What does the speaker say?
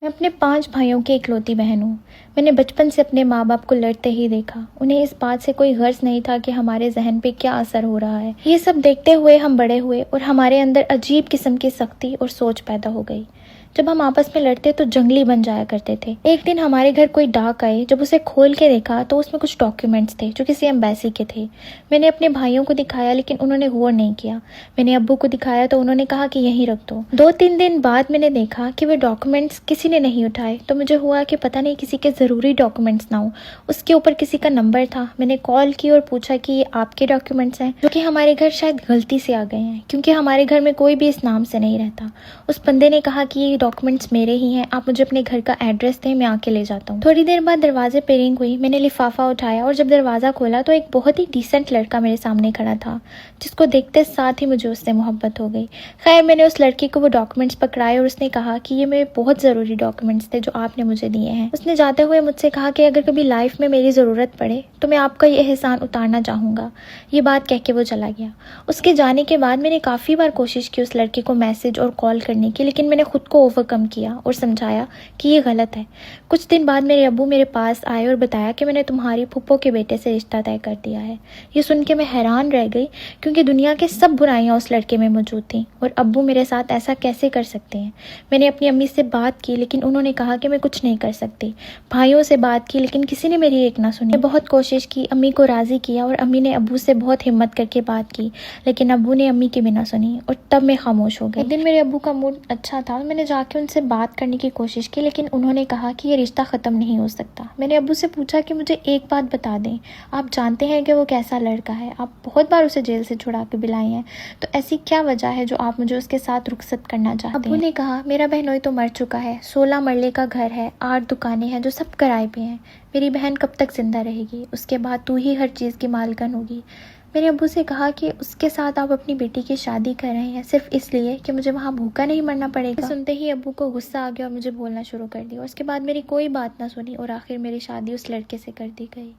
मैं अपने 5 भाइयों की इकलौती बहन हूँ। मैंने बचपन से अपने माँ बाप को लड़ते ही देखा। उन्हें इस बात से कोई गर्ज नहीं था कि हमारे जहन पे क्या असर हो रहा है। ये सब देखते हुए हम बड़े हुए और हमारे अंदर अजीब किस्म की सख्ती और सोच पैदा हो गई। जब हम आपस में लड़ते तो जंगली बन जाया करते थे। एक दिन हमारे घर कोई डाक आए। जब उसे खोल के देखा तो उसमें कुछ डॉक्यूमेंट्स थे जो किसी एम्बेसी के थे। मैंने अपने भाइयों को दिखाया लेकिन उन्होंने गौर नहीं किया। मैंने अब्बू को दिखाया तो उन्होंने कहा कि यहीं रख दो। 2-3 दिन बाद मैंने देखा कि वे डॉक्यूमेंट्स किसी ने नहीं उठाए। तो मुझे हुआ कि पता नहीं किसी के ज़रूरी डॉक्यूमेंट्स ना हो। उसके ऊपर किसी का नंबर था। मैंने कॉल की और पूछा कि ये आपके डॉक्यूमेंट्स हैं, जो कि हमारे घर शायद गलती से आ गए हैं, क्योंकि हमारे घर में कोई भी इस नाम से नहीं रहता। उस बंदे ने कहा कि ये डॉक्यूमेंट्स मेरे ही हैं, आप मुझे अपने घर का एड्रेस दें, मैं आके ले जाता हूँ। थोड़ी देर बाद दरवाजे पे रिंग हुई। मैंने लिफाफा उठाया और जब दरवाज़ा खोला तो एक बहुत ही डिसेंट लड़का मेरे सामने खड़ा था, जिसको देखते साथ ही मुझे उससे मोहब्बत हो गई। खैर, मैंने उस लड़की को वो डॉक्यूमेंट्स पकड़ाए और उसने कहा कि ये मेरे बहुत ज़रूरी डॉक्यूमेंट्स थे जो आपने मुझे दिए हैं। उसने जाते हुए मुझसे कहा कि अगर कभी लाइफ में मेरी ज़रूरत पड़े तो मैं आपका ये एहसान उतारना चाहूँगा। ये बात कह के वो चला गया। उसके जाने के बाद मैंने काफ़ी बार कोशिश की उस लड़के को मैसेज और कॉल करने की, लेकिन मैंने खुद को ओवरकम किया और समझाया कि ये गलत है। कुछ दिन बाद मेरे अब्बू मेरे पास आए और बताया कि मैंने तुम्हारी फूफो के बेटे से रिश्ता तय कर दिया है। ये सुन के मैं हैरान रह गई, क्योंकि दुनिया के सब बुराइयां उस लड़के में मौजूद थी और अब्बू मेरे साथ ऐसा कैसे कर सकते हैं। मैंने अपनी अम्मी से बात की लेकिन उन्होंने कहा कि मैं कुछ नहीं कर सकती। भाइयों से बात की लेकिन किसी ने मेरी एक ना सुनी। मैं बहुत कोशिश की, अम्मी को राज़ी किया और अम्मी ने अब्बू से बहुत हिम्मत करके बात की, लेकिन अब्बू ने अम्मी की भी ना सुनी और तब मैं खामोश हो गई। एक दिन मेरे अब्बू का मूड अच्छा था। मैंने जाके उनसे बात करने की कोशिश की, लेकिन उन्होंने कहा कि ये रिश्ता ख़त्म नहीं हो सकता। मैंने अब्बू से पूछा कि मुझे एक बात बता दें, आप जानते हैं कि वो कैसा लड़का है, आप बहुत बार उसे जेल से छुड़ा के भी लाए हैं, तो ऐसी क्या वजह है जो आप मुझे उसके साथ रुखसत करना चाहते हैं। अब्बू ने कहा, मेरा बहनोई तो मर चुका है, 16 मरले का घर है, 8 दुकानें हैं जो सब किराए पे हैं। मेरी बहन कब तक जिंदा रहेगी? उसके बाद तू ही हर चीज़ की मालकन होगी। मेरे अब्बू से कहा कि उसके साथ आप अपनी बेटी की शादी कर रहे हैं सिर्फ इसलिए कि मुझे वहाँ भूखा नहीं मरना पड़ेगा। सुनते ही अब्बू को गुस्सा आ गया और मुझे बोलना शुरू कर दिया। उसके बाद मेरी कोई बात ना सुनी और आखिर मेरी शादी उस लड़के से कर दी गई।